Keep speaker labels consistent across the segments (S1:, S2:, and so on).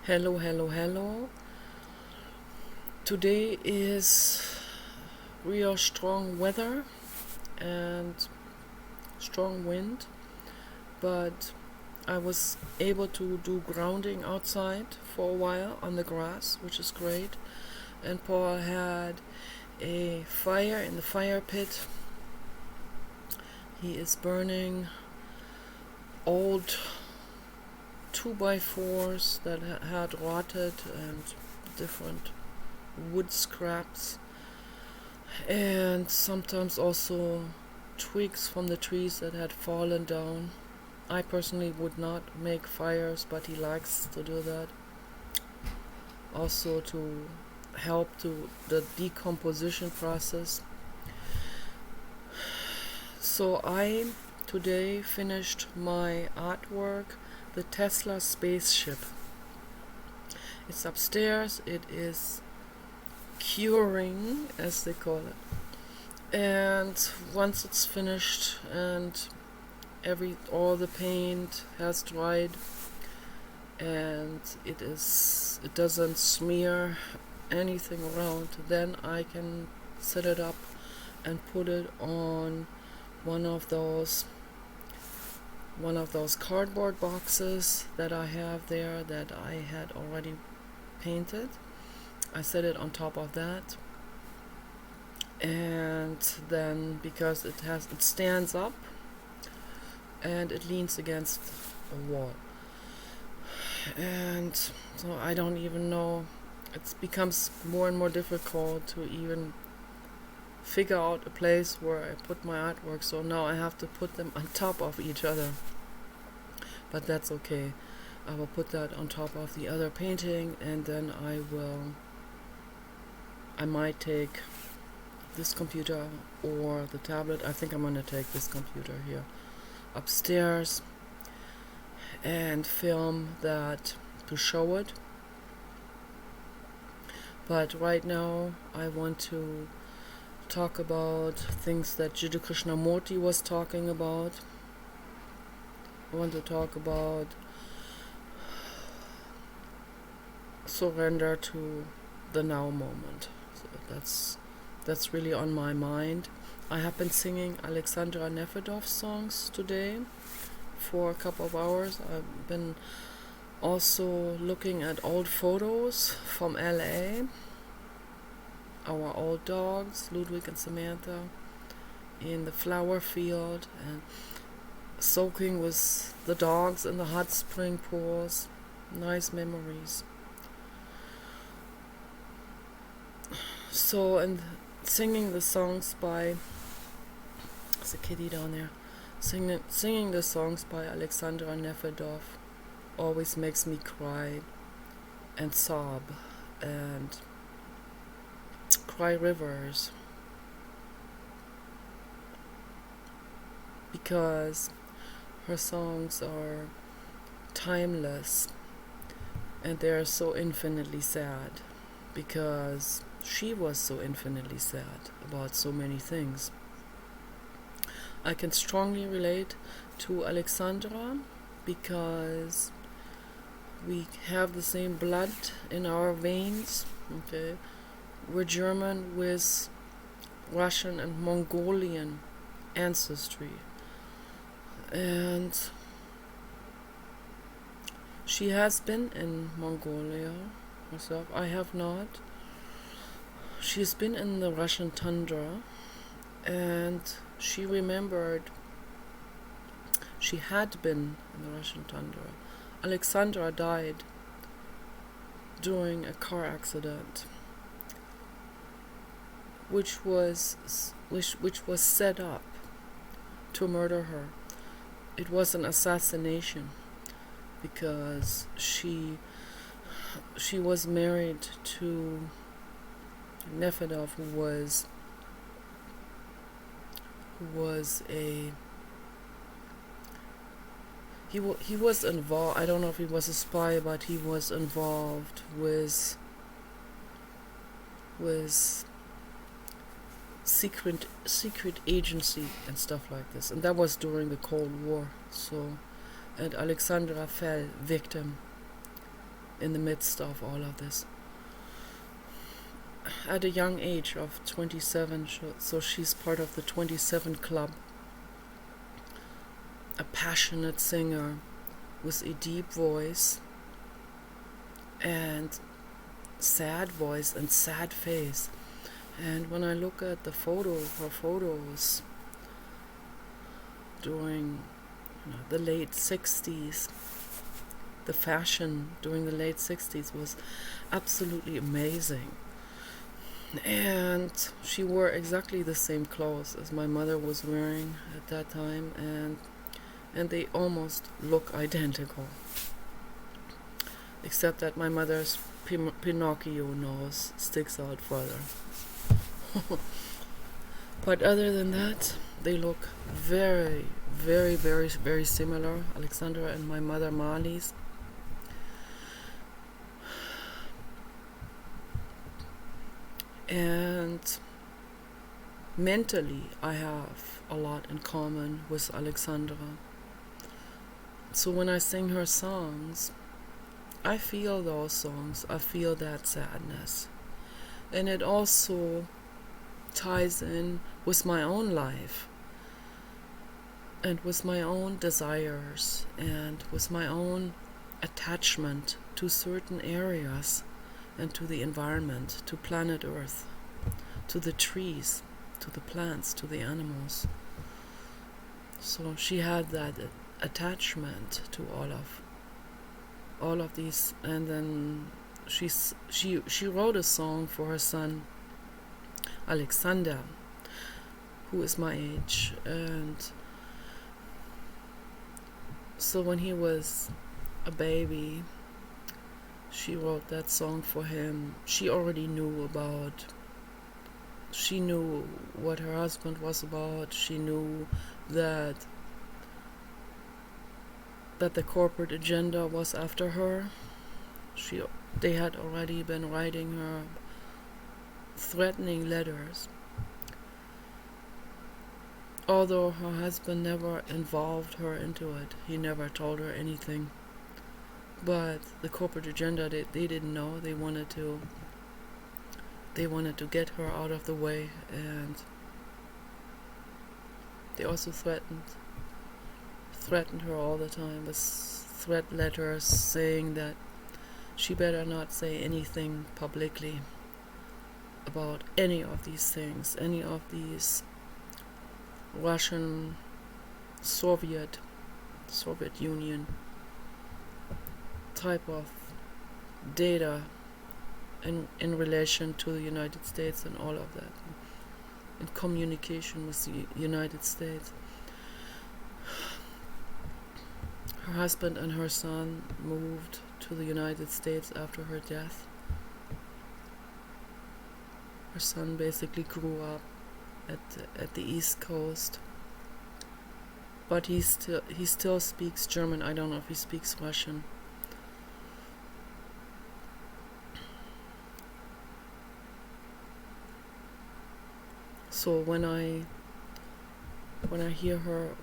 S1: Hello, hello, hello. Today is real strong weather and strong wind, but I was able to do grounding outside for a while on the grass, which is great. And Paul had a fire in the fire pit. He is burning old 2x4s that had rotted and different wood scraps, and sometimes also twigs from the trees that had fallen down. I personally would not make fires, but he likes to do that. Also to help to the decomposition process. So I today finished my artwork, the Tesla spaceship. It's upstairs. It is curing, as they call it. And once it's finished and all the paint has dried and it doesn't smear anything around, then I can set it up and put it on one of those cardboard boxes that I have there that I had already painted. I set it on top of that, and then because it stands up and it leans against a wall, and so I don't even know, it becomes more and more difficult to even figure out a place where I put my artwork, so now I have to put them on top of each other, but that's okay. I will put that on top of the other painting, and then I might take this computer or the tablet. I think I'm gonna take this computer here upstairs and film that to show it. But right now I want to talk about things that Jiddu Krishnamurti was talking about. I want to talk about surrender to the now moment. So that's really on my mind. I have been singing Alexandra Nefedov's songs today for a couple of hours. I've been also looking at old photos from LA. Our old dogs, Ludwig and Samantha, in the flower field, and soaking with the dogs in the hot spring pools. Nice memories. So, and singing the songs by, there's a kitty down there, singing the songs by Alexandra Nefedov always makes me cry and sob and cry rivers, because her songs are timeless and they are so infinitely sad, because she was so infinitely sad about so many things. I can strongly relate to Alexandra because we have the same blood in our veins. Okay, we're German with Russian and Mongolian ancestry, and she has been in Mongolia herself. I have not. She's been in the Russian tundra, and she remembered she had been in the Russian tundra. Alexandra died during a car accident, which was set up to murder her. It was an assassination because she was married to Nefedov, who was a he was involved. I don't know if he was a spy, but he was involved with secret agency and stuff like this, and that was during the Cold War. So, and Alexandra fell victim in the midst of all of this. At a young age of 27, so she's part of the 27 Club, a passionate singer with a deep voice and sad voice and sad face. And when I look at her photos during the late 60s, the fashion during the late 60s was absolutely amazing. And she wore exactly the same clothes as my mother was wearing at that time, and they almost look identical. Except that my mother's Pinocchio nose sticks out further. But other than that, they look very, very, very, very similar, Alexandra and my mother Marlies. And mentally, I have a lot in common with Alexandra. So when I sing her songs, I feel those songs, I feel that sadness. And it also ties in with my own life and with my own desires and with my own attachment to certain areas and to the environment, to planet Earth, to the trees, to the plants, to the animals. So she had that attachment to all of these, and then she wrote a song for her son Alexander, who is my age. And so when he was a baby, she wrote that song for him. She already knew what her husband was about. She knew that the corporate agenda was after her. They had already been writing her threatening letters. Although her husband never involved her into it, he never told her anything. But the corporate agenda, they didn't know. They wanted to get her out of the way, and they also threatened her all the time with threat letters saying that she better not say anything publicly about any of these things, any of these Russian, Soviet Union type of data in relation to the United States and all of that, in communication with the United States. Her husband and her son moved to the United States after her death. Her son basically grew up at the East Coast, but he still speaks German. I don't know if he speaks Russian. So when I hear her,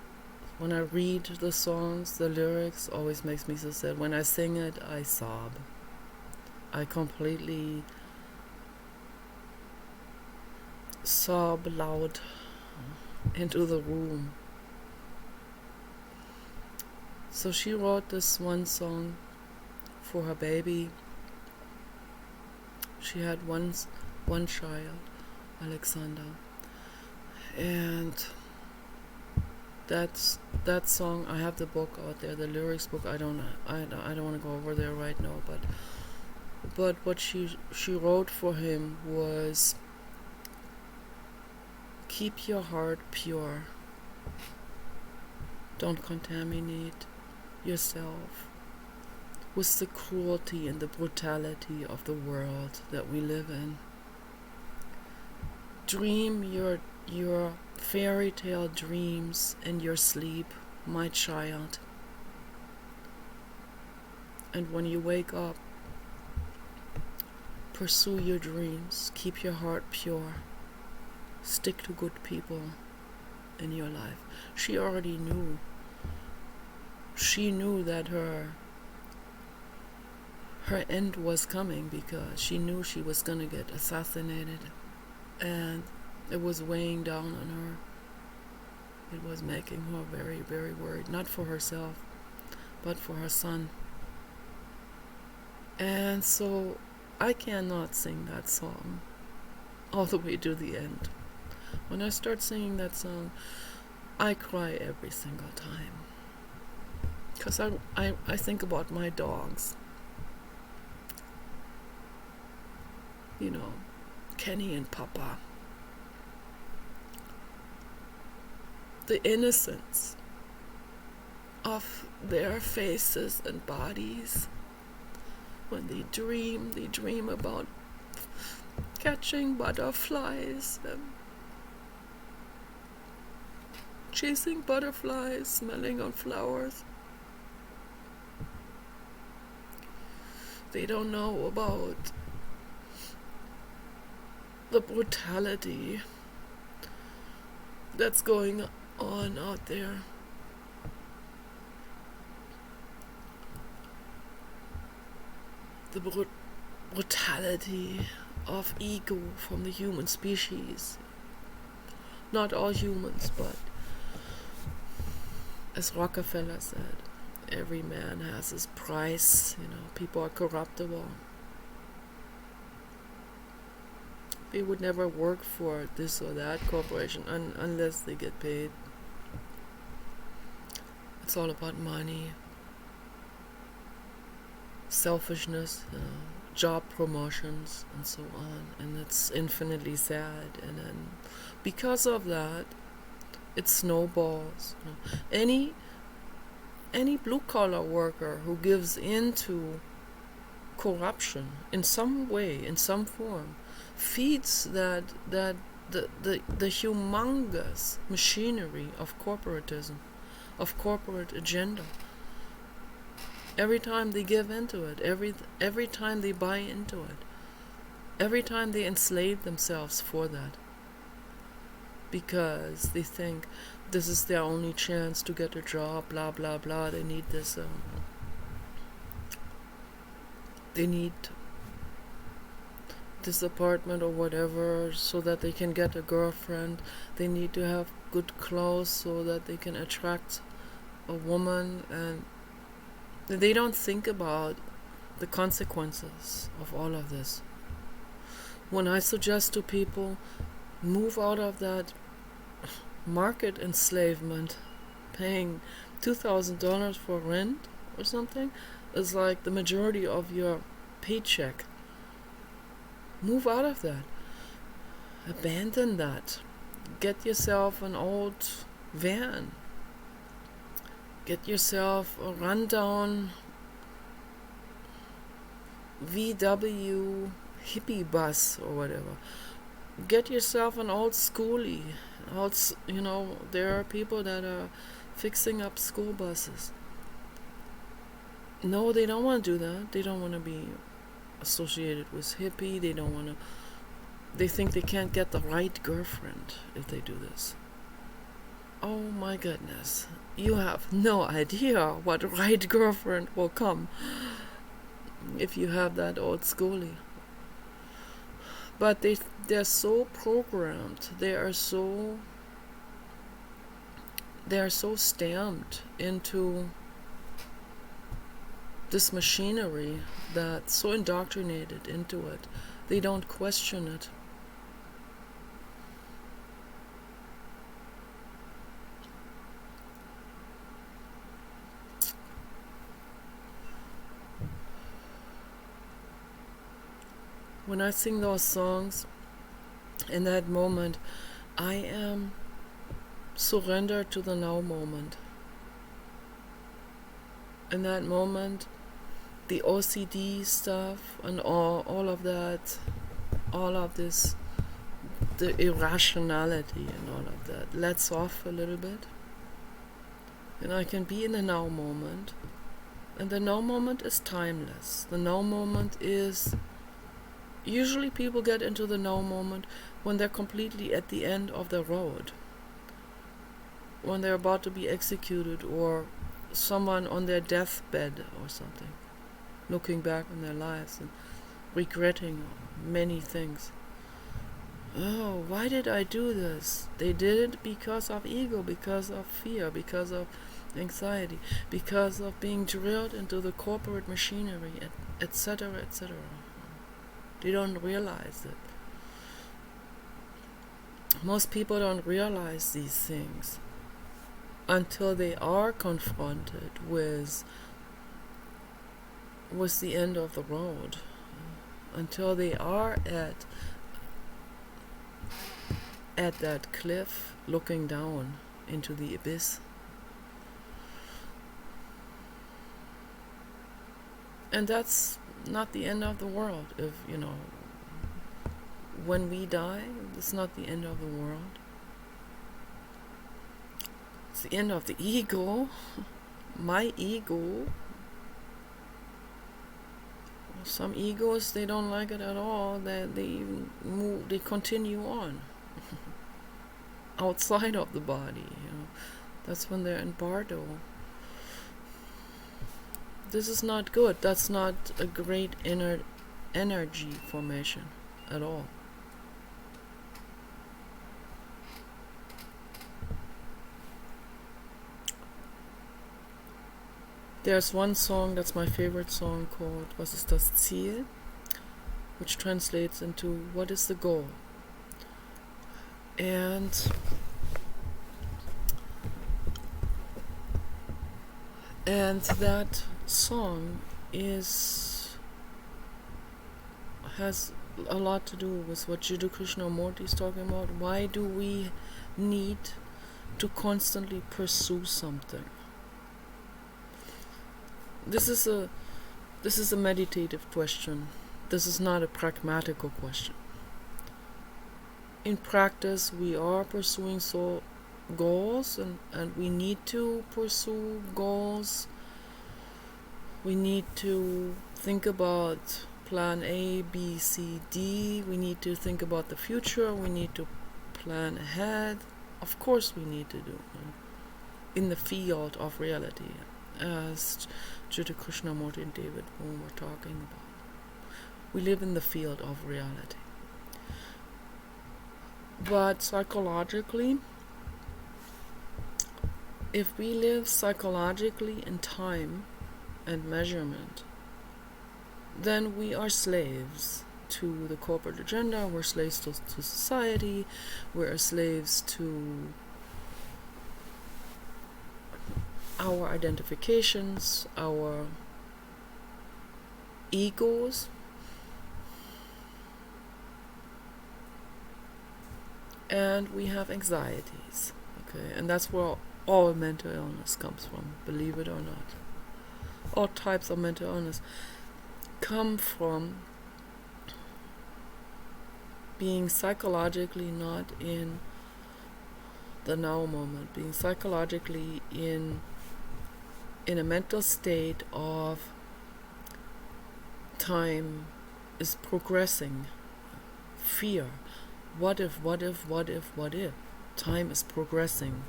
S1: when I read the songs, the lyrics always makes me so sad. When I sing it, I sob. I completely sob loud into the room. So she wrote this one song for her baby. She had one child, Alexander, and that song. I have the book out there, the lyrics book. I don't want to go over there right now, but what she wrote for him was, keep your heart pure. Don't contaminate yourself with the cruelty and the brutality of the world that we live in. Dream your fairy tale dreams in your sleep, my child. And when you wake up, pursue your dreams, keep your heart pure, stick to good people in your life. She already knew. She knew that her her end was coming, because she knew she was going to get assassinated, and it was weighing down on her. It was making her very, very worried, not for herself, but for her son. And so I cannot sing that song all the way to the end. When I start singing that song, I cry every single time. Because I think about my dogs. You know, Kenny and Papa. The innocence of their faces and bodies. When they dream about catching butterflies, chasing butterflies, smelling on flowers. They don't know about the brutality that's going on out there. The brutality of ego from the human species. Not all humans, but as Rockefeller said, every man has his price. You know, people are corruptible. They would never work for this or that corporation unless they get paid. It's all about money, selfishness, job promotions, and so on. And it's infinitely sad. And then because of that, it snowballs. You know. Any blue-collar worker who gives in to corruption in some way, in some form, feeds the humongous machinery of corporatism, of corporate agenda. Every time they give into it, every time they buy into it, every time they enslave themselves for that, because they think this is their only chance to get a job, blah blah blah. They need this. They need this apartment or whatever so that they can get a girlfriend. They need to have good clothes so that they can attract a woman, and they don't think about the consequences of all of this. When I suggest to people, move out of that market enslavement, paying $2,000 for rent or something is like the majority of your paycheck. Move out of that. Abandon that. Get yourself an old van. Get yourself a rundown VW hippie bus or whatever. Get yourself an old schoolie. There are people that are fixing up school buses. No, they don't want to do that. They don't want to be associated with hippie. They think they can't get the right girlfriend if they do this. Oh my goodness. You have no idea what right girlfriend will come if you have that old schoolie. But they're so programmed. They are so stamped into this machinery, that's so indoctrinated into it. They don't question it. When I sing those songs, in that moment, I am surrendered to the now moment. In that moment, the OCD stuff and all of that, all of this, the irrationality and all of that lets off a little bit. And I can be in the now moment. And the now moment is timeless. The now moment is... Usually people get into the now moment when they're completely at the end of the road. When they're about to be executed, or someone on their deathbed or something. looking back on their lives and regretting many things. Oh, why did I do this? They did it because of ego, because of fear, because of anxiety, because of being drilled into the corporate machinery, etc., etc. They don't realize it. Most people don't realize these things until they are confronted with the end of the road, until they are at that cliff looking down into the abyss. And that's not the end of the world. If when we die, it's not the end of the world. It's the end of the ego. My ego. Some egos, they don't like it at all. They even move. They continue on outside of the body. That's when they're in bardo. This is not good. That's not a great inner energy formation at all. There's one song that's my favorite song called Was ist das Ziel? Which translates into what is the goal? And that song has a lot to do with what Jiddu Krishnamurti is talking about. Why do we need to constantly pursue something? This is a meditative question. This is not a pragmatical question. In practice, we are pursuing goals, and we need to pursue goals. We need to think about plan A, B, C, D. We need to think about the future. We need to plan ahead. Of course we need to do in the field of reality, as Jiddu Krishnamurti and David Bohm were talking about. We live in the field of reality. But psychologically, if we live psychologically in time and measurement, then we are slaves to the corporate agenda, we're slaves to society, we're slaves to our identifications, our egos, and we have anxieties. Okay, and that's where all mental illness comes from, believe it or not. All types of mental illness come from being psychologically not in the now moment, being psychologically in a mental state of time is progressing, fear. What if? Time is progressing.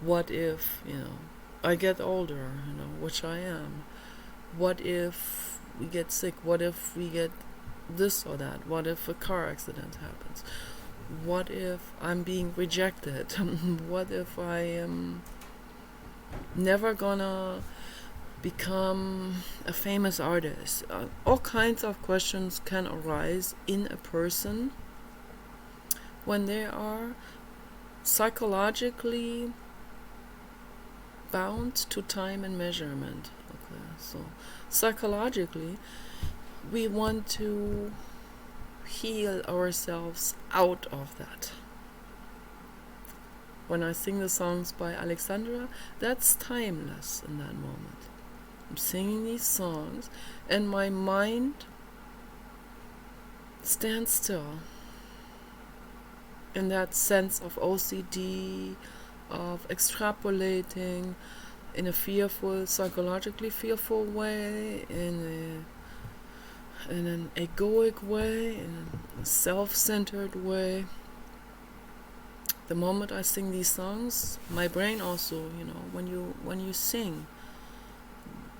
S1: What if, I get older, which I am. What if we get sick? What if we get this or that? What if a car accident happens? What if I'm being rejected? What if I am never gonna become a famous artist? All kinds of questions can arise in a person when they are psychologically bound to time and measurement. Okay, so psychologically, we want to heal ourselves out of that. When I sing the songs by Alexandra, that's timeless in that moment. I'm singing these songs and my mind stands still in that sense of OCD, of extrapolating in a fearful, psychologically fearful way, in an egoic way, in a self-centered way. The moment I sing these songs, my brain also, when you sing,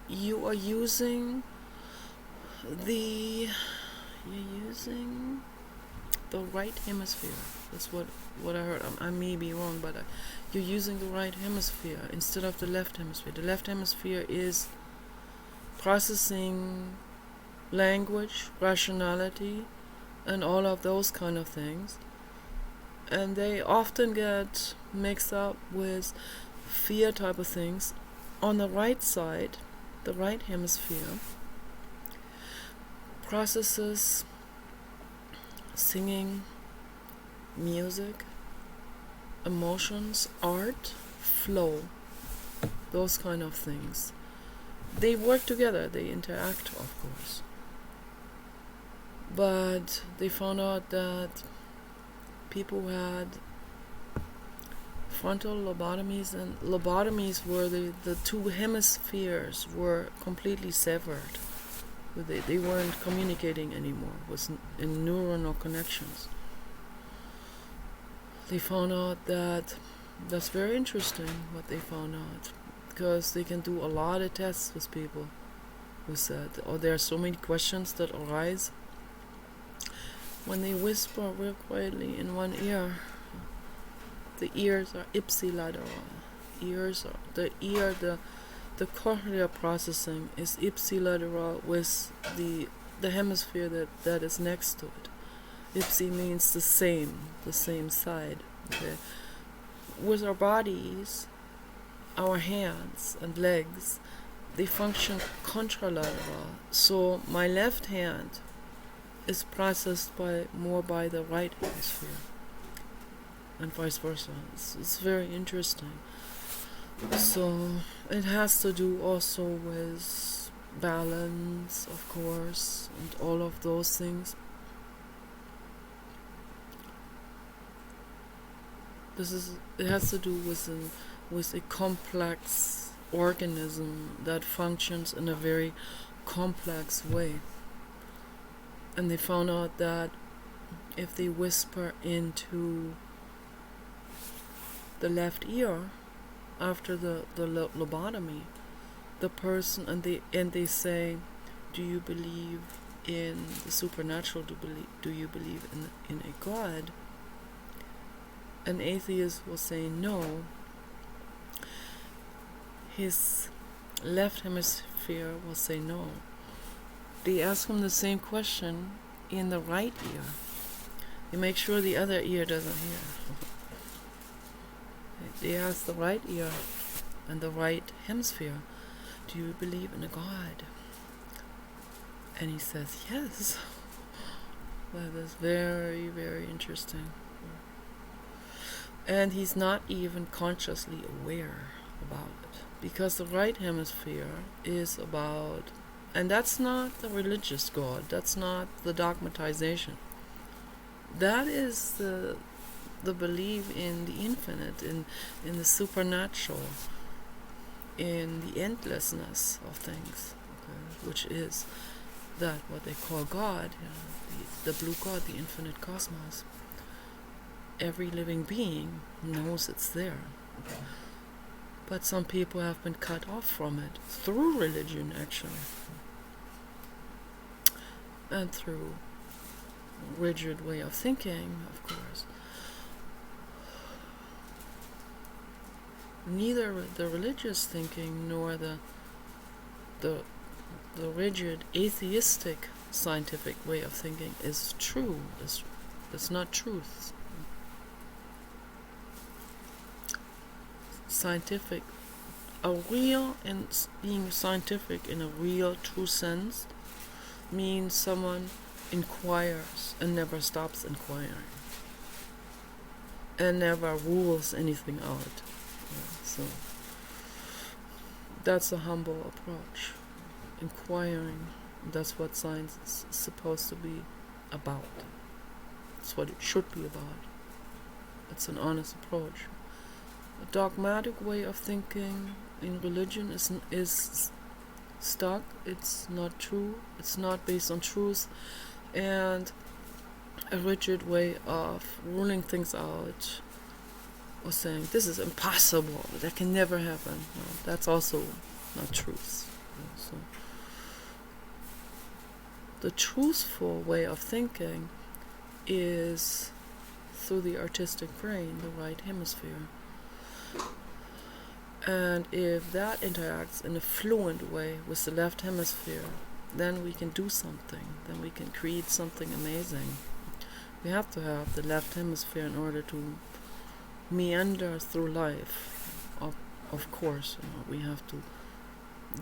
S1: you are using You're using the right hemisphere. That's what I heard. I may be wrong, but you're using the right hemisphere instead of the left hemisphere. The left hemisphere is processing language, rationality, and all of those kind of things. And they often get mixed up with fear type of things. On the right side, the right hemisphere processes singing, music, emotions, art, flow, those kind of things. They work together, they interact, of course. But they found out that people who had frontal lobotomies, and lobotomies were the two hemispheres were completely severed. They weren't communicating anymore with in neuronal connections. They found out that's very interesting what they found out, because they can do a lot of tests with people who said, there are so many questions that arise when they whisper real quietly in one ear. The ears are ipsilateral. The cochlear processing is ipsilateral with the hemisphere that is next to it. Ipsi means the same side. Okay? With our bodies, our hands and legs, they function contralateral. So my left hand is processed more by the right hemisphere, and vice versa. It's very interesting. So it has to do also with balance, of course, and all of those things. It has to do with a complex organism that functions in a very complex way. And they found out that if they whisper into the left ear after the lobotomy, the person, and they say, do you believe in the supernatural? Do you believe in a God? An atheist will say no. His left hemisphere will say no. They ask him the same question in the right ear. They make sure the other ear doesn't hear. They ask the right ear and the right hemisphere, do you believe in a God? And he says yes. That is very, very interesting. And he's not even consciously aware about it, because the right hemisphere is about, and that's not the religious God, that's not the dogmatization. That is the belief in the infinite, in the supernatural, in the endlessness of things, okay, which is that what they call God, the blue God, the infinite cosmos. Every living being knows it's there. But some people have been cut off from it through religion, actually, and through rigid way of thinking, of course. Neither the religious thinking nor the rigid atheistic scientific way of thinking is true. It's not truth. Scientific, being scientific in a real true sense means someone inquires and never stops inquiring and never rules anything out. So that's a humble approach. Inquiring, that's what science is supposed to be about. It's what it should be about. It's an honest approach. A dogmatic way of thinking in religion is stuck. It's not true. It's not based on truth. And a rigid way of ruling things out, or saying this is impossible, that can never happen. No, that's also not truth. So The truthful way of thinking is through the artistic brain, the right hemisphere. And if that interacts in a fluent way with the left hemisphere, then we can do something. Then we can create something amazing. We have to have the left hemisphere in order to meander through life. Of course, we have to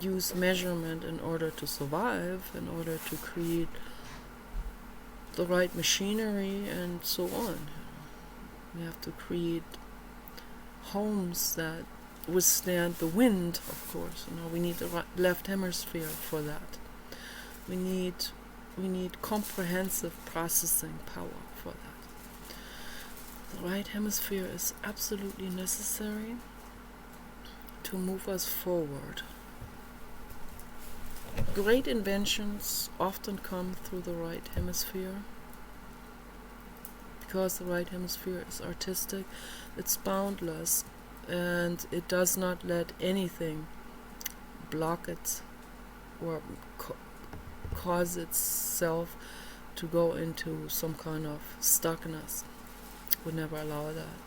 S1: use measurement in order to survive, in order to create the right machinery and so on. We have to create homes that withstand the wind, of course. We need the left hemisphere for that. We need comprehensive processing power for that. The right hemisphere is absolutely necessary to move us forward. Great inventions often come through the right hemisphere, because the right hemisphere is artistic, it's boundless, and it does not let anything block it or cause itself to go into some kind of stuckness. It would never allow that.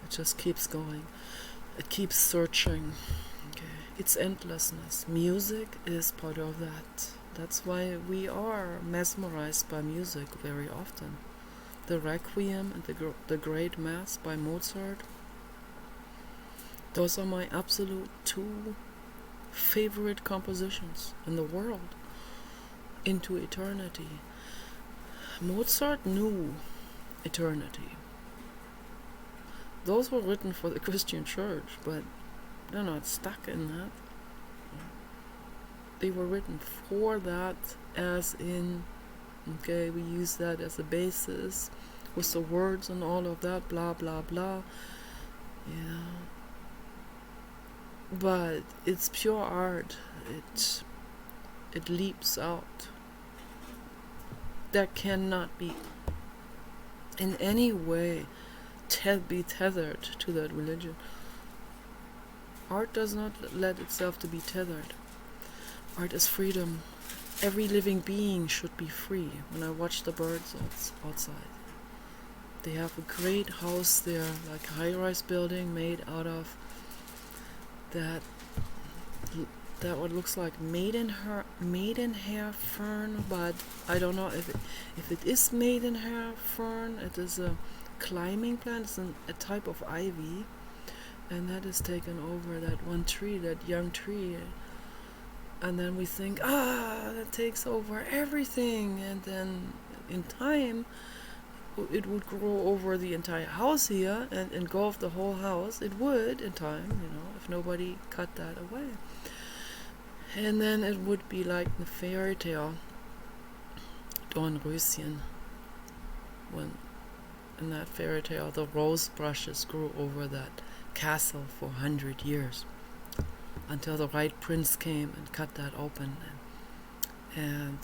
S1: It just keeps going. It keeps searching. It's endlessness. Music is part of that. That's why we are mesmerized by music very often. The Requiem and the Great Mass by Mozart. Those are my absolute two favorite compositions in the world. Into eternity. Mozart knew eternity. Those were written for the Christian church, but they're not stuck in that. They were written for that, as in, we use that as a basis with the words and all of that, blah, blah, blah. But it's pure art. It leaps out. That cannot be in any way be tethered to that religion. Art does not let itself to be tethered. Art is freedom. Every living being should be free. When I watch the birds outside, they have a great house there, like a high-rise building made out of that what looks like maidenhair fern, but I don't know if it is maidenhair fern. It is a climbing plant. It's a type of ivy. And that has taken over that one tree, that young tree. And then we think, that takes over everything. And then in time, it would grow over the entire house here and engulf the whole house. It would in time, if nobody cut that away. And then it would be like the fairy tale, Dornröschen. When in that fairy tale, the rose brushes grew over that castle for 100 years until the right prince came and cut that open and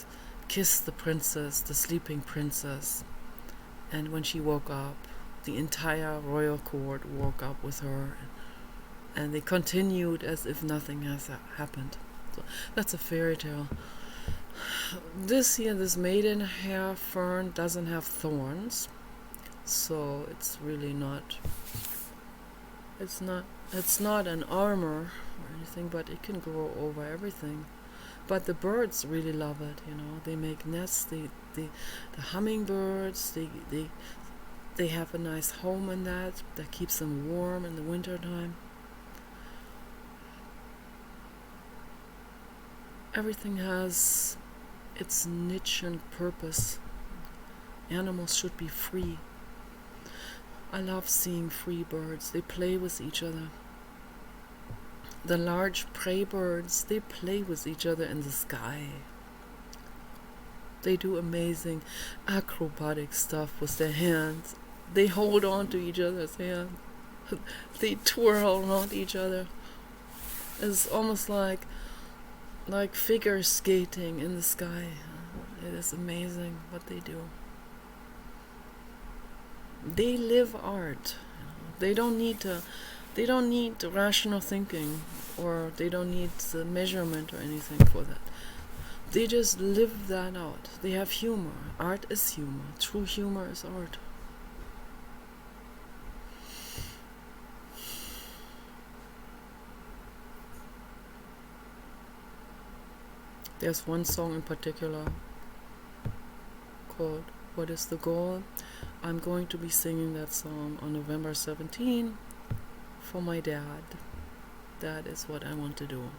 S1: kissed the princess, the sleeping princess. And when she woke up, the entire royal court woke up with her, and they continued as if nothing has happened. So that's a fairy tale. This maidenhair fern doesn't have thorns, so it's really not. It's not an armor or anything, but it can grow over everything. But the birds really love it, They make nests. The hummingbirds, they have a nice home in that keeps them warm in the winter time. Everything has its niche and purpose. Animals should be free. I love seeing free birds. They play with each other. The large prey birds, they play with each other in the sky. They do amazing acrobatic stuff with their hands. They hold on to each other's hands. They twirl around each other. It's almost like figure skating in the sky. It is amazing what they do. They live art. They don't need rational thinking, or they don't need the measurement or anything for that. they just live that out. They have humor. Art is humor. True humor is art. There's one song in particular called What is the Goal? I'm going to be singing that song on November 17 for my dad. That is what I want to do.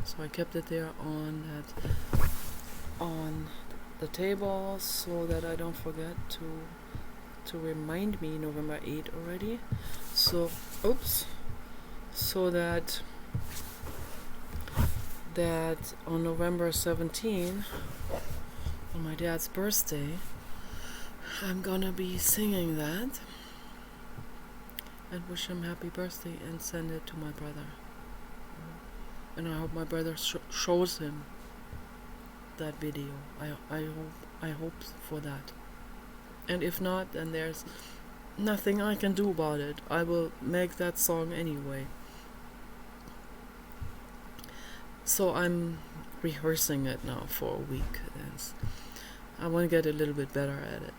S1: So I kept it there on the table so that I don't forget to remind me November 8 already. So that on November 17, on my dad's birthday, I'm gonna be singing that and wish him happy birthday and send it to my brother. And I hope my brother shows him that video. I hope for that. And if not, then there's nothing I can do about it. I will make that song anyway. So I'm rehearsing it now for a week. I want to get a little bit better at it.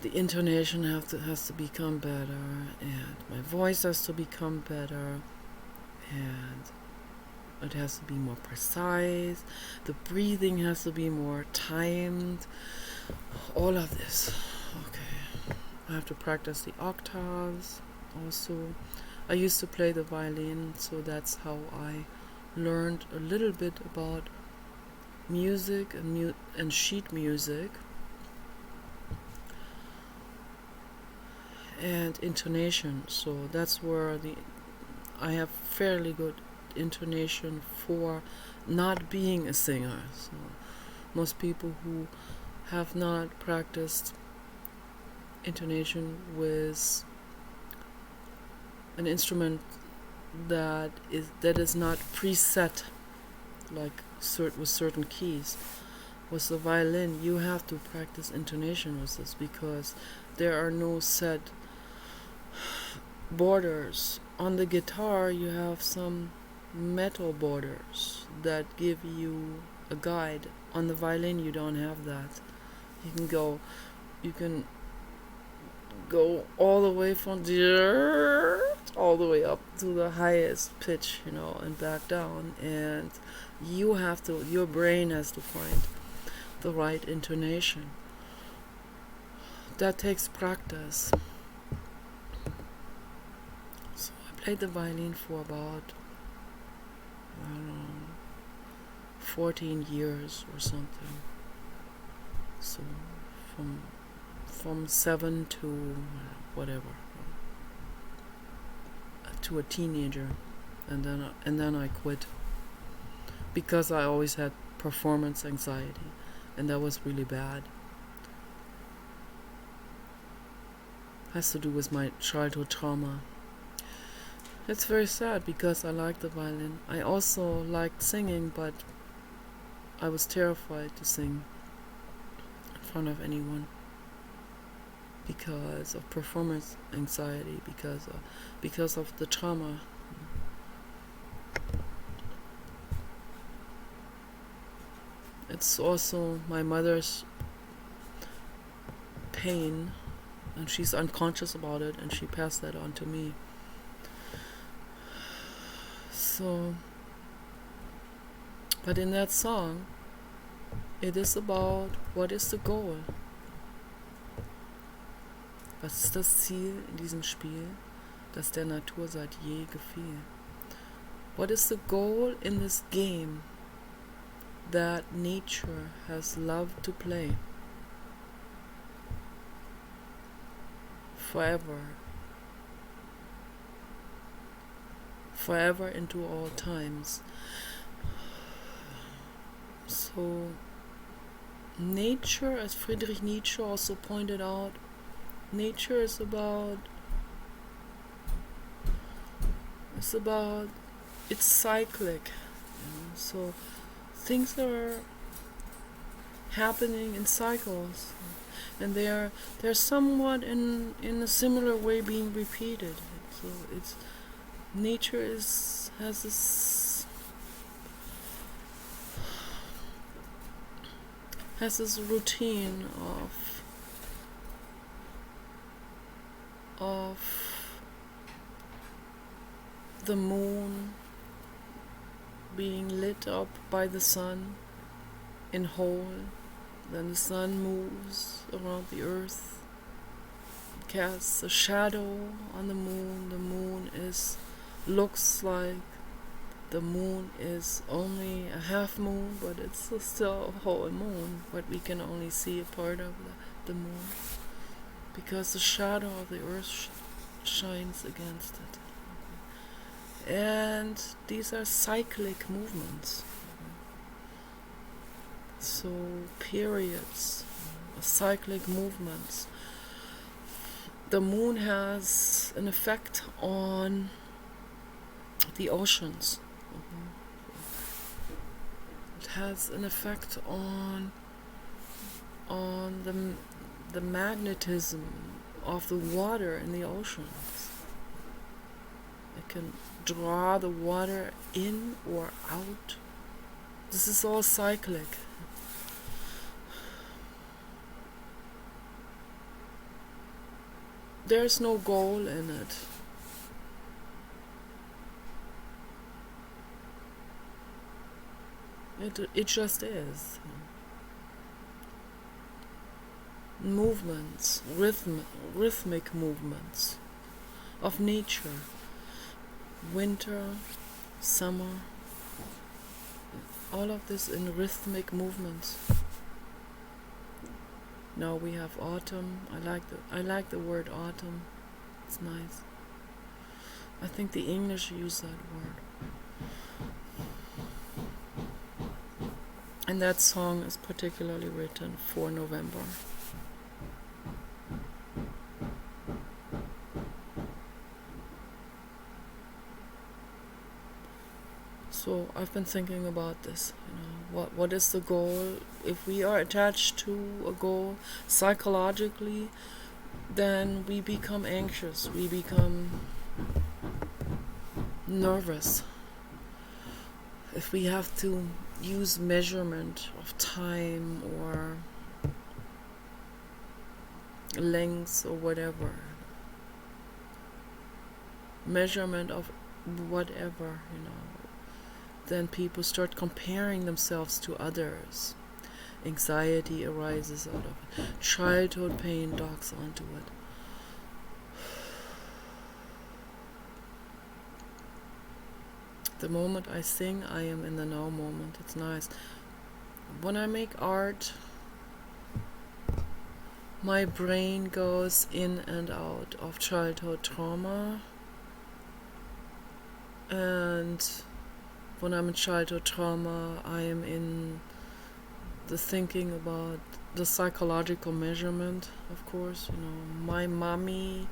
S1: The intonation has to become better, and my voice has to become better, and it has to be more precise. The breathing has to be more timed. All of this. Okay. I have to practice the octaves also. I used to play the violin, so that's how I learned a little bit about music and sheet music and intonation. So that's where I have fairly good intonation for not being a singer. So most people who have not practiced intonation with an instrument that is not preset, like with certain keys. With the violin, you have to practice intonation with this because there are no set borders. On the guitar, you have some metal borders that give you a guide. On the violin, you don't have that. You can go all the way from all the way up to the highest pitch, and back down, and your brain has to find the right intonation. That takes practice. So I played the violin for about 14 years or something. So from 7 to whatever, to a teenager, and then I quit because I always had performance anxiety, and that was really bad. Has to do with my childhood trauma. It's very sad because I liked the violin. I also liked singing, but I was terrified to sing in front of anyone because of performance anxiety, because of the trauma. It's also my mother's pain, and she's unconscious about it, and she passed that on to me. So, but in that song, it is about what is the goal. Was ist das Ziel in diesem Spiel, das der Natur seit je gefiel? What is the goal in this game that nature has loved to play forever into all times? So nature, as Friedrich Nietzsche also pointed out, nature is about it's cyclic, so things are happening in cycles, and they're somewhat in a similar way being repeated. So nature has this has this routine of the moon being lit up by the sun in whole. Then the sun moves around the earth, casts a shadow on the moon. The moon looks like the moon is only a half moon, but it's still a whole moon, but we can only see a part of the moon because the shadow of the earth shines against it. And these are cyclic movements. So periods, cyclic movements. The moon has an effect on the oceans. It has an effect on the magnetism of the water in the oceans. It can draw the water in or out. This is all cyclic. There's no goal in it. It just is. Movements, rhythmic movements of nature. Winter, summer, all of this in rhythmic movements. Now we have autumn. I like the word autumn. It's nice. I think the English use that word. And that song is particularly written for November. So I've been thinking about this, what is the goal? If we are attached to a goal psychologically, then we become anxious, we become nervous. If we have to use measurement of time or length or whatever, measurement of whatever, then people start comparing themselves to others. Anxiety arises out of it. Childhood pain docks onto it. The moment I sing, I am in the now moment. It's nice. When I make art, my brain goes in and out of childhood trauma. And when I'm in childhood trauma, I am in the thinking about the psychological measurement, of course. My mommy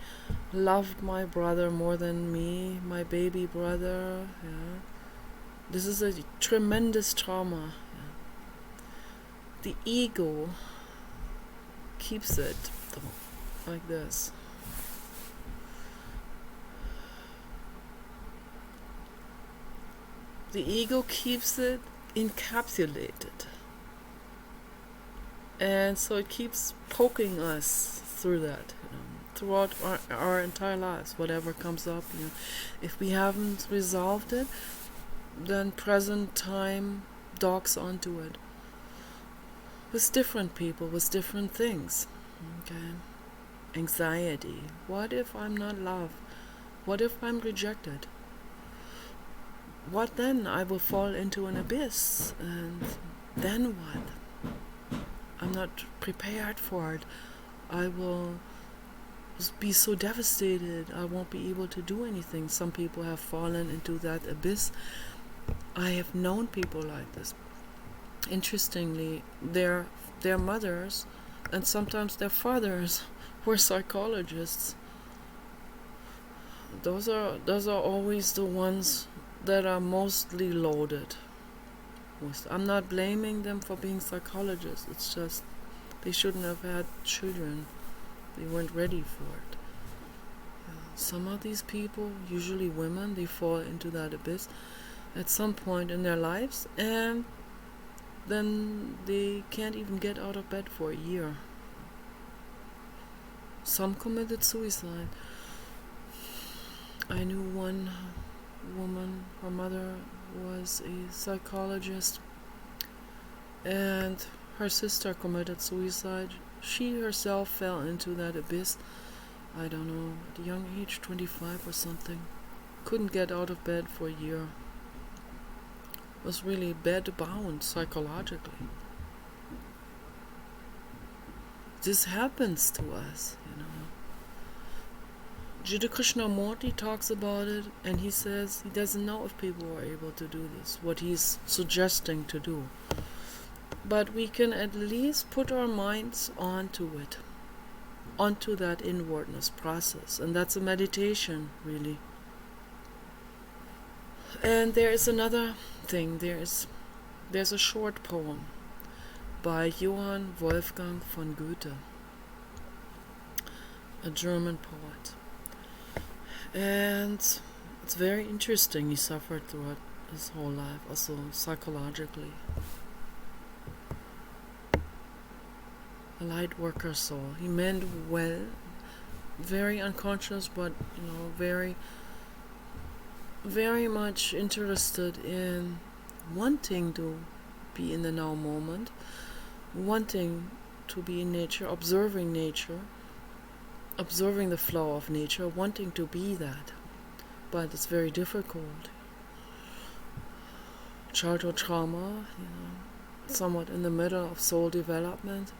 S1: loved my brother more than me, my baby brother. Yeah. This is a tremendous trauma. Yeah. The ego keeps it like this. The ego keeps it encapsulated. And so it keeps poking us through that, throughout our entire lives, whatever comes up. If we haven't resolved it, then present time docks onto it. With different people, with different things. Okay. Anxiety. What if I'm not loved? What if I'm rejected? What then? I will fall into an abyss, and then what? I'm not prepared for it. I will be so devastated. I won't be able to do anything. Some people have fallen into that abyss. I have known people like this. Interestingly, their mothers and sometimes their fathers were psychologists. Those are always the ones that are mostly loaded. I'm not blaming them for being psychologists. It's just they shouldn't have had children. They weren't ready for it. Some of these people, usually women, they fall into that abyss at some point in their lives, and then they can't even get out of bed for a year. Some committed suicide. I knew one woman, her mother was a psychologist, and her sister committed suicide. She herself fell into that abyss, I don't know, at a young age, 25 or something. Couldn't get out of bed for a year. Was really bed-bound psychologically. This happens to us, you know. Jiddu Krishnamurti talks about it, and he says he doesn't know if people are able to do this, what he's suggesting to do. But we can at least put our minds onto it, onto that inwardness process, and that's a meditation, really. And there is another thing, there's a short poem by Johann Wolfgang von Goethe, a German poet. And it's very interesting. He suffered throughout his whole life, also psychologically. A light worker soul. He meant well, very unconscious, but very, very much interested in wanting to be in the now moment, wanting to be in nature, observing the flow of nature, wanting to be that. But it's very difficult. Childhood trauma, somewhat in the middle of soul development.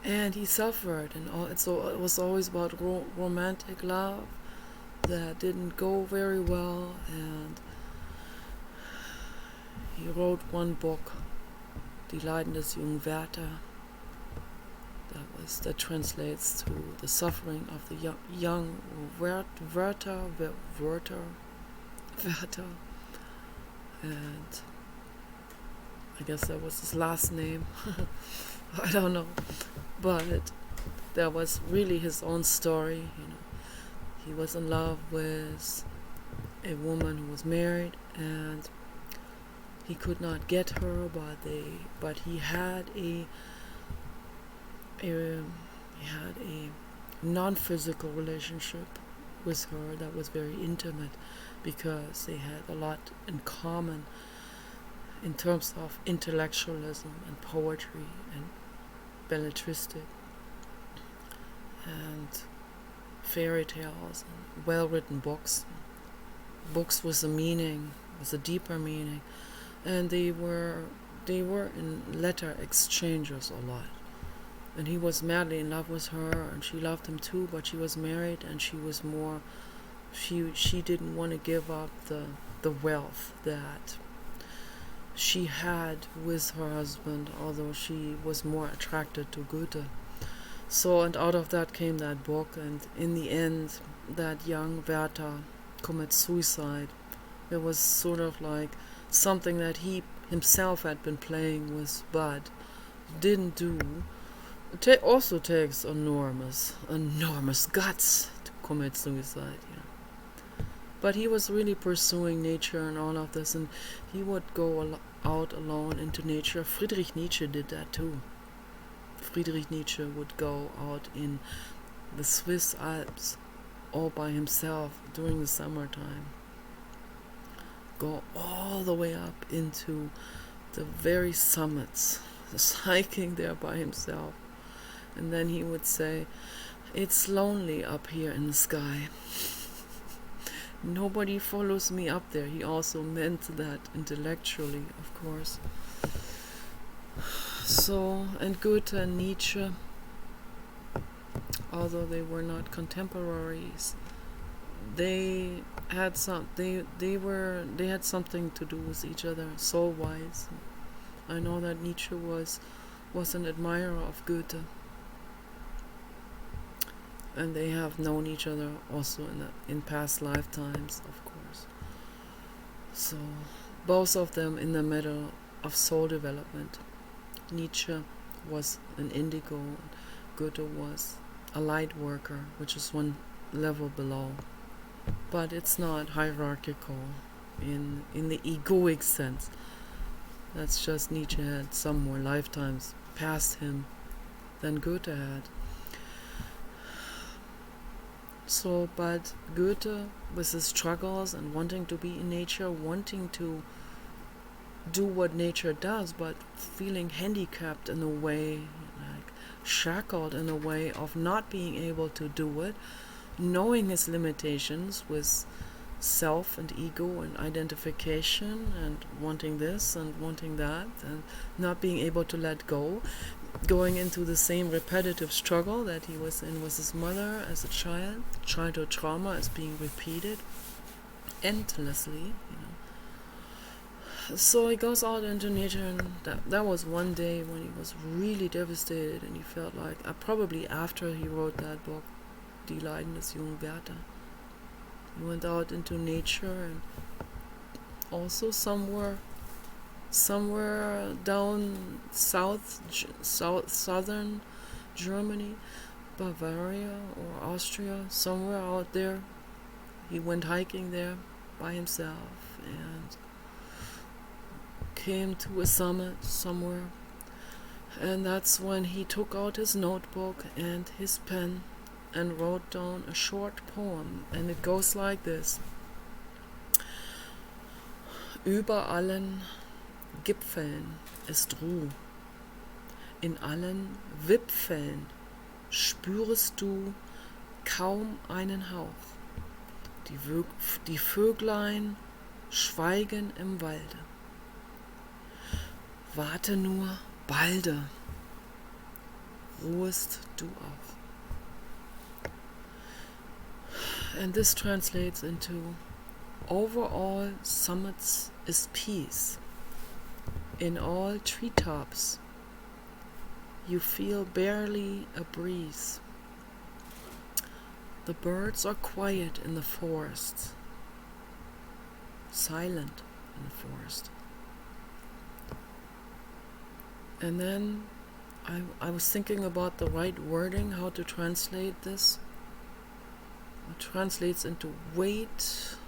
S1: And he suffered, and it was always about romantic love that didn't go very well, and he wrote one book, Die Leiden des jungen Werther, that translates to the suffering of the young Werther, and I guess that was his last name. I don't know, but that was really his own story. He was in love with a woman who was married, and he could not get her, but he had a non-physical relationship with her that was very intimate, because they had a lot in common in terms of intellectualism and poetry and belletristic and fairy tales and well-written books with a meaning, with a deeper meaning, and they were in letter exchanges a lot. And he was madly in love with her, and she loved him too, but she was married, and she didn't want to give up the wealth that she had with her husband, although she was more attracted to Goethe. So, and out of that came that book, and in the end, that young Werther commits suicide. It was sort of like something that he himself had been playing with, but didn't do. It also takes enormous guts to commit suicide. But he was really pursuing nature and all of this, and he would go out alone into nature. Friedrich Nietzsche did that too. Friedrich Nietzsche would go out in the Swiss Alps all by himself during the summertime. Go all the way up into the very summits, just hiking there by himself. And then he would say, "It's lonely up here in the sky. Nobody follows me up there." He also meant that intellectually, of course. So, and Goethe and Nietzsche, although they were not contemporaries, they had they had something to do with each other soul-wise. I know that Nietzsche was an admirer of Goethe, and they have known each other also in past lifetimes, of course. So both of them in the middle of soul development. Nietzsche was an indigo, Goethe was a light worker, which is one level below. But it's not hierarchical in the egoic sense. That's just Nietzsche had some more lifetimes past him than Goethe had. So, but Goethe, with his struggles and wanting to be in nature, wanting to do what nature does, but feeling handicapped in a way, like shackled in a way of not being able to do it, knowing his limitations with self and ego and identification and wanting this and wanting that and not being able to let go, going into the same repetitive struggle that he was in with his mother as a child. Childhood trauma is being repeated endlessly, So he goes out into nature, and that was one day when he was really devastated, and he felt like, probably after he wrote that book, Die Leiden des jungen Werther, he went out into nature, and also somewhere down southern Germany, Bavaria or Austria, somewhere out there, he went hiking there by himself and came to a summit somewhere, and that's when he took out his notebook and his pen and wrote down a short poem, and it goes like this: Über allen Gipfeln ist Ruh, in allen Wipfeln spürest du kaum einen Hauch, die Vöglein schweigen im Walde. Warte nur, balde, ruhest du auch. And this translates into, over all summits is peace. In all treetops you feel barely a breeze. The birds are quiet in the forest, silent in the forest. And then I was thinking about the right wording, how to translate this. It translates into wait,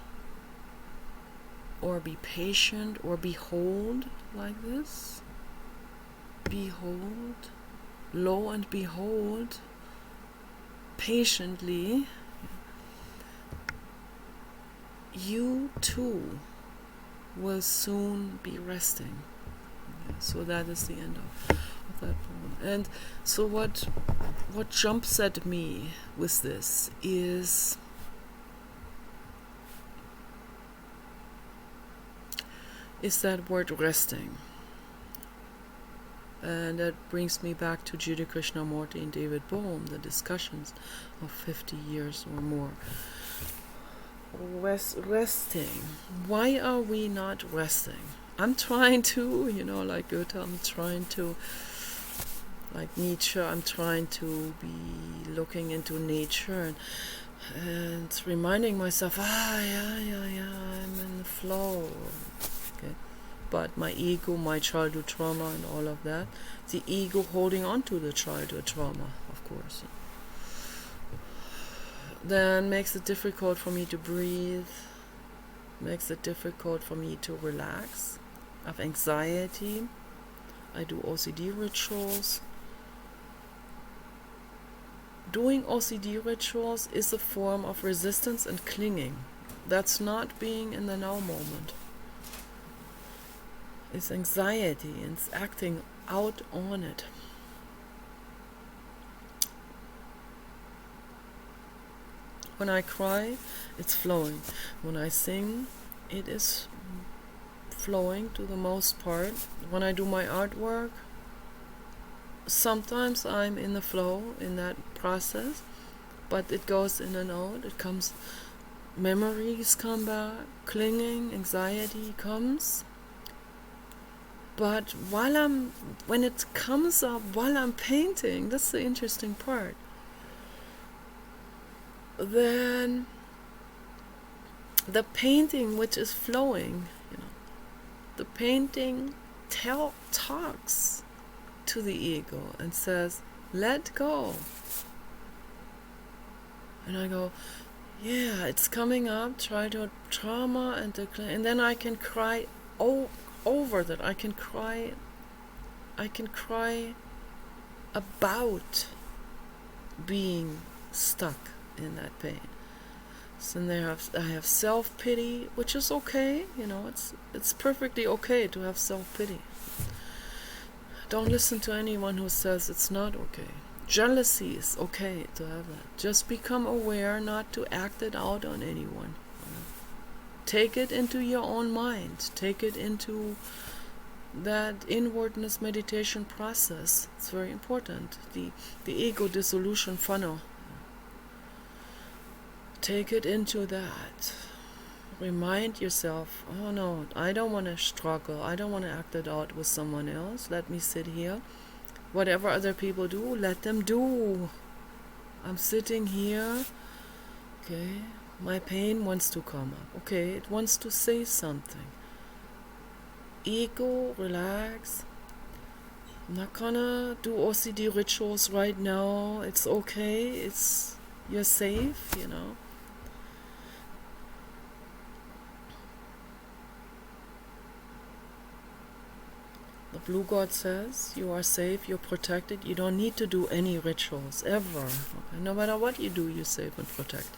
S1: or be patient, or behold, like this. Behold, lo and behold, patiently, you too will soon be resting. So that is the end of that poem. And so what jumps at me with this is that word resting. And that brings me back to Judy Krishnamurti and David Bohm, the discussions of 50 years or more. Resting. Why are we not resting? I'm trying to, like Goethe, I'm trying to, like Nietzsche, I'm trying to be looking into nature and reminding myself, yeah, I'm in the flow. Okay. But my ego, my childhood trauma and all of that, the ego holding on to the childhood trauma, of course, then makes it difficult for me to breathe, makes it difficult for me to relax. I have anxiety. I do OCD rituals. Doing OCD rituals is a form of resistance and clinging. That's not being in the now moment. It's anxiety, and it's acting out on it. When I cry, it's flowing. When I sing, it is flowing to the most part. When I do my artwork, sometimes I'm in the flow in that process, but it goes in and out. It comes, memories come back, clinging, anxiety comes. But when it comes up while I'm painting, that's the interesting part. Then the painting which is flowing, the painting talks to the ego and says, let go. And I go, yeah, it's coming up, childhood trauma, and then I can cry, oh, over that. I can cry about being stuck in that pain. So then I have self-pity, which is okay, it's perfectly okay to have self-pity. Don't listen to anyone who says it's not okay. Jealousy is okay to have that. Just become aware not to act it out on anyone. Take it into your own mind. Take it into that inwardness meditation process. It's very important. The ego dissolution funnel. Take it into that. Remind yourself, oh no, I don't want to struggle. I don't want to act it out with someone else. Let me sit here. Whatever other people do, let them do. I'm sitting here. Okay, my pain wants to come up. Okay, it wants to say something. Ego, relax. I'm not gonna do OCD rituals right now. It's okay. You're safe, The Blue God says you are safe, you're protected, you don't need to do any rituals, ever. Okay? No matter what you do, you're safe and protected.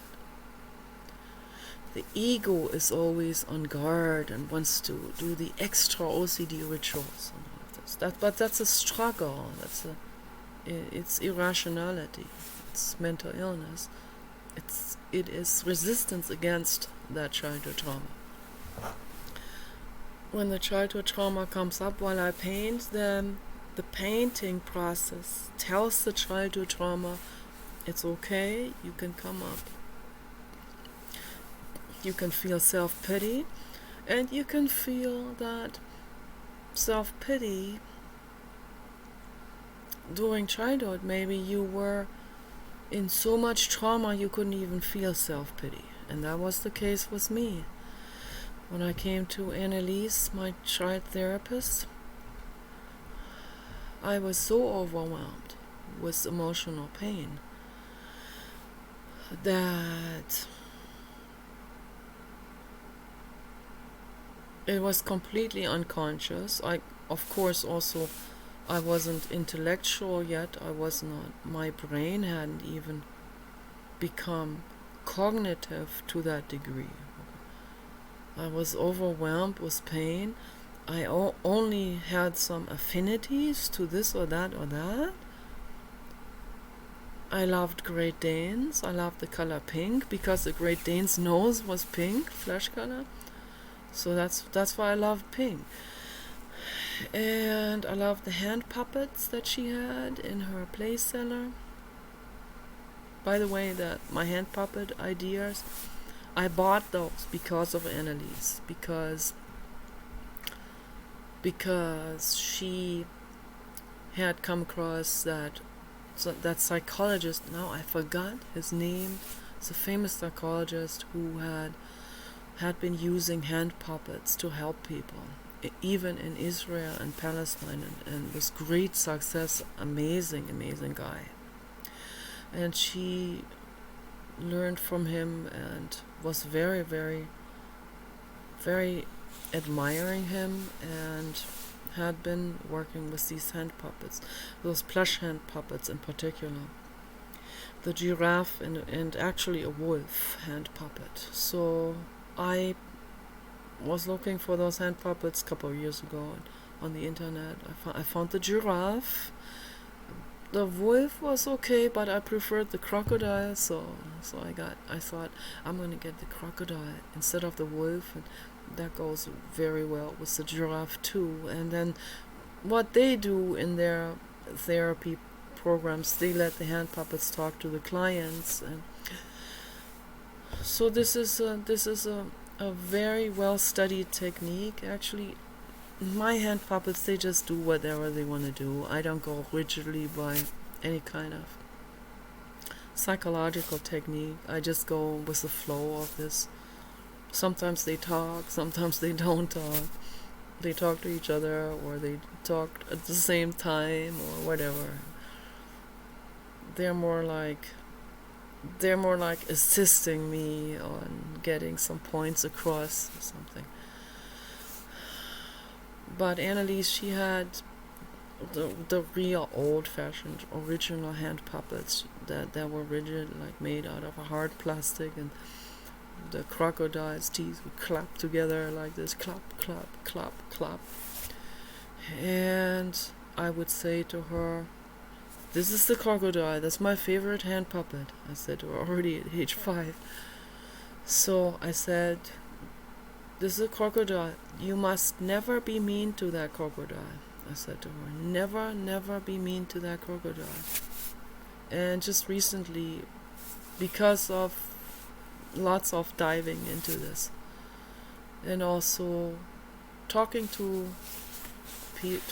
S1: The ego is always on guard and wants to do the extra OCD rituals and all of this. But that's a struggle, it's irrationality, it's mental illness, it is resistance against that childhood trauma. When the childhood trauma comes up while I paint, then the painting process tells the childhood trauma, it's okay, you can come up. You can feel self-pity, and you can feel that self-pity during childhood. Maybe you were in so much trauma you couldn't even feel self-pity, and that was the case with me. When I came to Annalise, my child therapist, I was so overwhelmed with emotional pain that it was completely unconscious. Of course, also, I wasn't intellectual yet. My brain hadn't even become cognitive to that degree. I was overwhelmed with pain. I only had some affinities to this or that or that. I loved Great Danes. I loved the color pink because the Great Dane's nose was pink, flesh color. So that's why I loved pink. And I loved the hand puppets that she had in her play cellar. By the way, my hand puppet ideas, I bought those because of Annalise, because she had come across that psychologist. Now I forgot his name. It's a famous psychologist who had been using hand puppets to help people, even in Israel and Palestine, and with great success. Amazing guy. And she learned from him and was very, very, very admiring him, and had been working with these hand puppets, those plush hand puppets in particular, the giraffe and actually a wolf hand puppet. So I was looking for those hand puppets a couple of years ago on the internet. I found the giraffe. The wolf was okay, but I preferred the crocodile, so I thought I'm gonna get the crocodile instead of the wolf, and that goes very well with the giraffe too. And then what they do in their therapy programs, they let the hand puppets talk to the clients, and so this is a very well studied technique. Actually, my hand puppets, they just do whatever they want to do. I don't go rigidly by any kind of psychological technique. I just go with the flow of this. Sometimes they talk, sometimes they don't talk. They talk to each other, or they talk at the same time, or whatever. They're more like assisting me on getting some points across or something. But Annalise, she had the real old-fashioned original hand puppets that were rigid, like made out of a hard plastic, and the crocodile's teeth would clap together like this, clap, clap, clap, clap. And I would say to her, "This is the crocodile, that's my favorite hand puppet," I said to her already at age 5. So I said, "This is a crocodile. You must never be mean to that crocodile," I said to her. "Never, never be mean to that crocodile." And just recently, because of lots of diving into this, and also talking to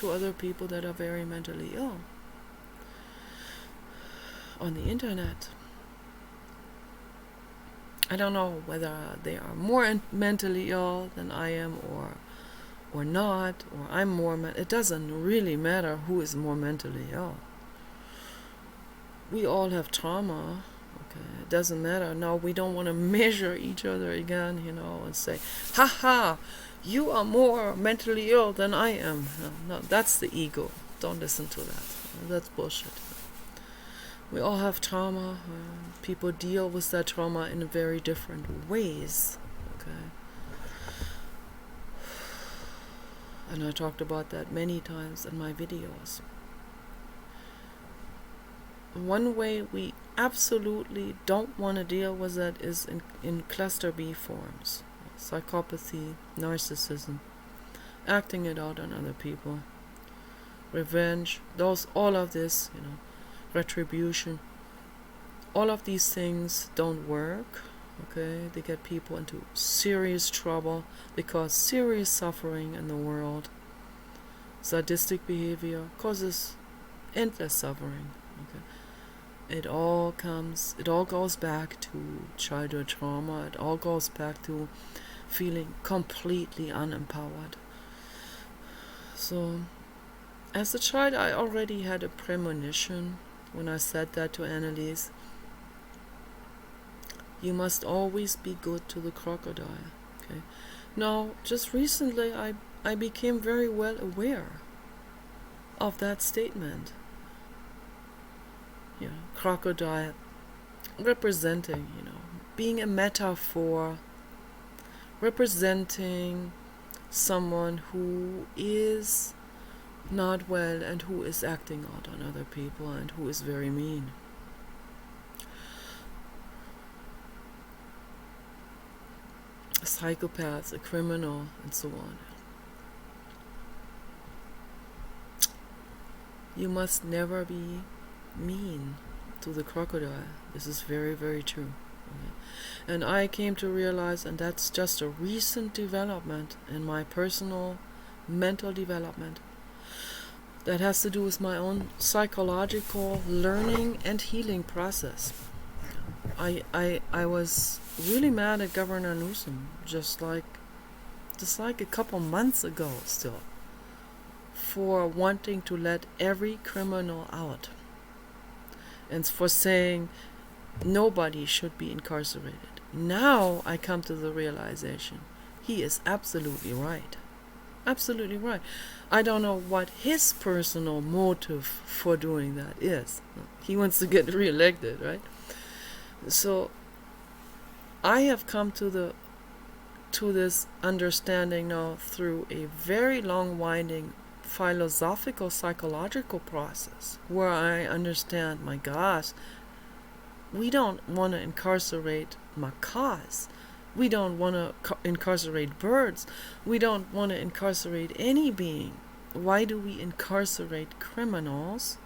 S1: other people that are very mentally ill on the internet, I don't know whether they are more mentally ill than I am, or not, or I'm more. It doesn't really matter who is more mentally ill. We all have trauma. Okay, it doesn't matter. No, we don't want to measure each other again, and say, "Ha ha, you are more mentally ill than I am." No, that's the ego. Don't listen to that. That's bullshit. We all have trauma. People deal with that trauma in very different ways. Okay. And I talked about that many times in my videos. One way we absolutely don't want to deal with that is in cluster B forms. Psychopathy, narcissism, acting it out on other people, revenge, all of this, retribution. All of these things don't work, okay? They get people into serious trouble. They cause serious suffering in the world. Sadistic behavior causes endless suffering, okay? It all goes back to childhood trauma. It all goes back to feeling completely unempowered. So, as a child, I already had a premonition when I said that to Annalise. You must always be good to the crocodile. Okay. Now, just recently, I became very well aware of that statement. Crocodile representing, being a metaphor, representing someone who is not well and who is acting out on other people and who is very mean. A psychopath, a criminal, and so on. You must never be mean to the crocodile. This is very, very true. Okay. And I came to realize, and that's just a recent development in my personal mental development, that has to do with my own psychological learning and healing process. I was really mad at Governor Newsom just like a couple months ago still, for wanting to let every criminal out and for saying nobody should be incarcerated. Now I come to the realization he is absolutely right. Absolutely right. I don't know what his personal motive for doing that is. He wants to get reelected, right? So I have come to this understanding now through a very long winding philosophical psychological process where I understand, my gosh, we don't want to incarcerate macaws. We don't want to incarcerate birds. We don't want to incarcerate any being. Why do we incarcerate criminals?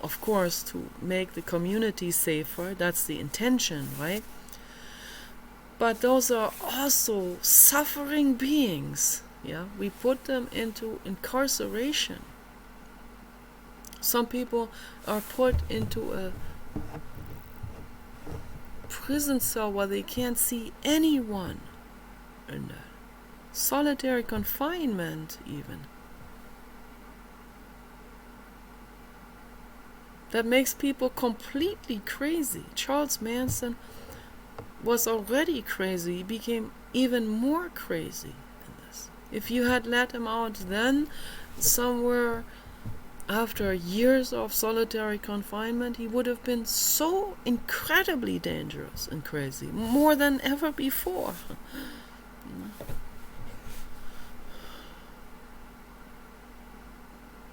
S1: Of course, to make the community safer. That's the intention, right? But those are also suffering beings. Yeah, we put them into incarceration. Some people are put into a prison cell where they can't see anyone, and solitary confinement even. That makes people completely crazy. Charles Manson was already crazy. He became even more crazy in this. If you had let him out then, somewhere after years of solitary confinement, he would have been so incredibly dangerous and crazy, more than ever before.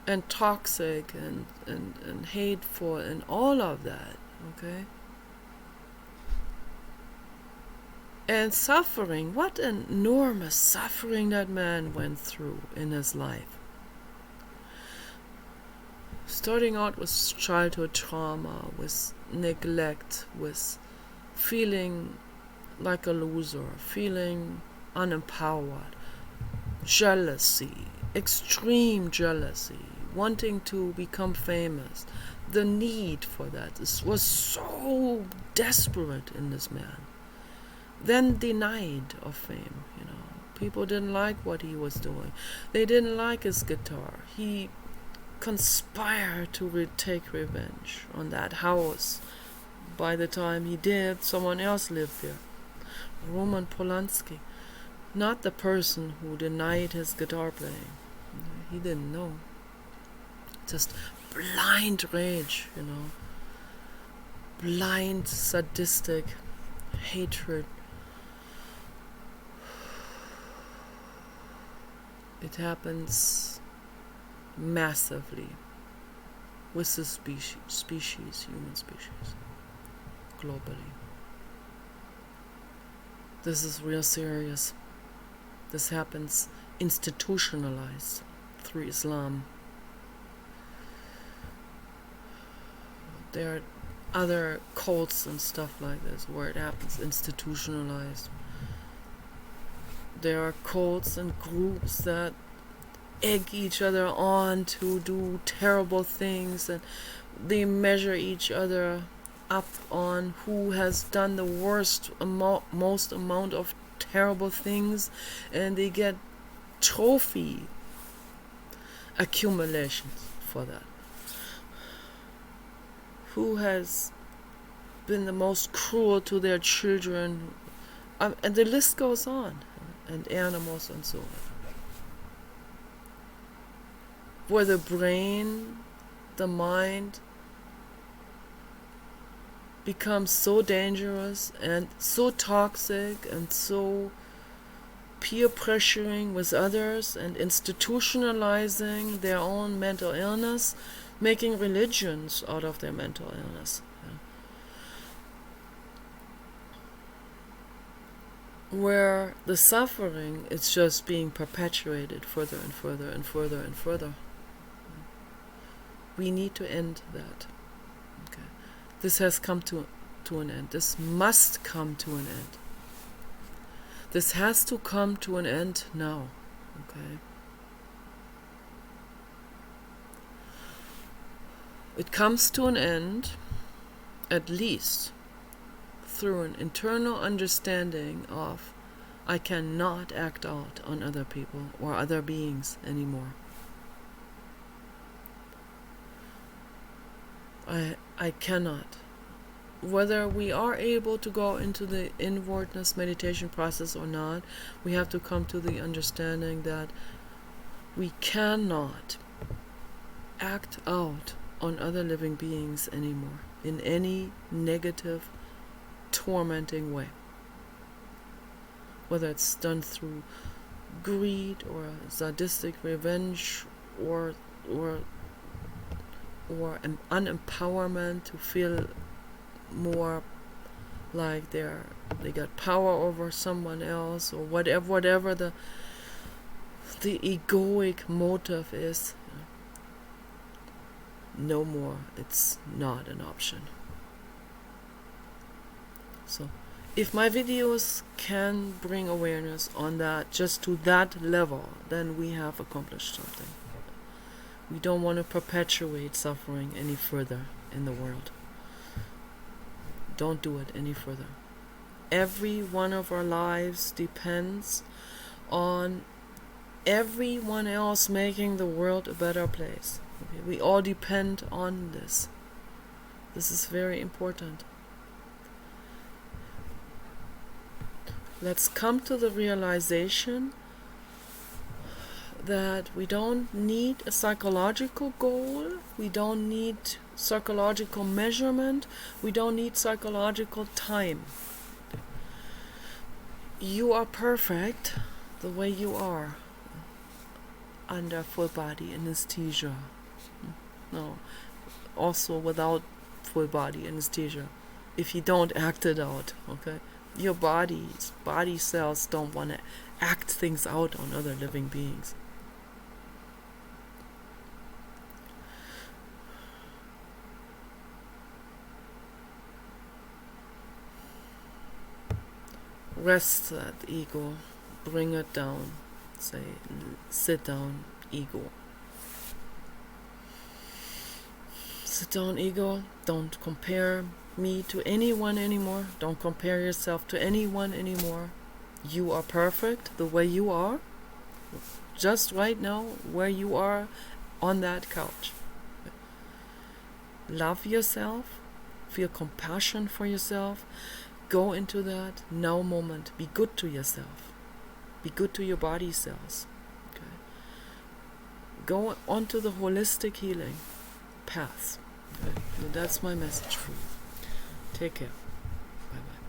S1: And toxic and hateful and all of that, okay? And suffering, what an enormous suffering that man went through in his life. Starting out with childhood trauma, with neglect, with feeling like a loser, feeling unempowered, jealousy, extreme jealousy, wanting to become famous. The need for that was so desperate in this man. Then denied of fame, People didn't like what he was doing. They didn't like his guitar. He conspired to take revenge on that house. By the time he did, someone else lived there. Roman Polanski. Not the person who denied his guitar playing. He didn't know. Just blind rage, Blind, sadistic hatred. It happens massively with the human species, globally. This is real serious. This happens institutionalized through Islam. There are other cults and stuff like this where it happens institutionalized. There are cults and groups that egg each other on to do terrible things, and they measure each other up on who has done the most amount of terrible things, and they get trophy accumulations for that. Who has been the most cruel to their children, and the list goes on, and animals and so on. Where the brain, the mind, becomes so dangerous and so toxic and so peer pressuring with others and institutionalizing their own mental illness, making religions out of their mental illness. Where the suffering is just being perpetuated further and further and further and further. We need to end that. Okay. This has come to an end. This must come to an end. This has to come to an end now. Okay. It comes to an end, at least, through an internal understanding of I cannot act out on other people or other beings anymore. I cannot. Whether we are able to go into the inwardness meditation process or not, we have to come to the understanding that we cannot act out on other living beings anymore in any negative, tormenting way. Whether it's done through greed or sadistic revenge or an unempowerment to feel more like they got power over someone else, or whatever the egoic motive is. No more. It's not an option. So if my videos can bring awareness on that, just to that level, then we have accomplished something. We don't want to perpetuate suffering any further in the world. Don't do it any further. Every one of our lives depends on everyone else making the world a better place. Okay? We all depend on this. This is very important. Let's come to the realization that we don't need a psychological goal, we don't need psychological measurement, we don't need psychological time. You are perfect the way you are under full body anesthesia. No, also without full body anesthesia. If you don't act it out, okay? Your body cells don't want to act things out on other living beings. Rest that ego, bring it down. Say, sit down, ego. Sit down, ego. Don't compare me to anyone anymore. Don't compare yourself to anyone anymore. You are perfect the way you are, just right now where you are on that couch. Love yourself, feel compassion for yourself, go into that now moment. Be good to yourself, be good to your body cells. Okay? Go onto the holistic healing path. Okay? So that's my message for you. Take care. Bye bye.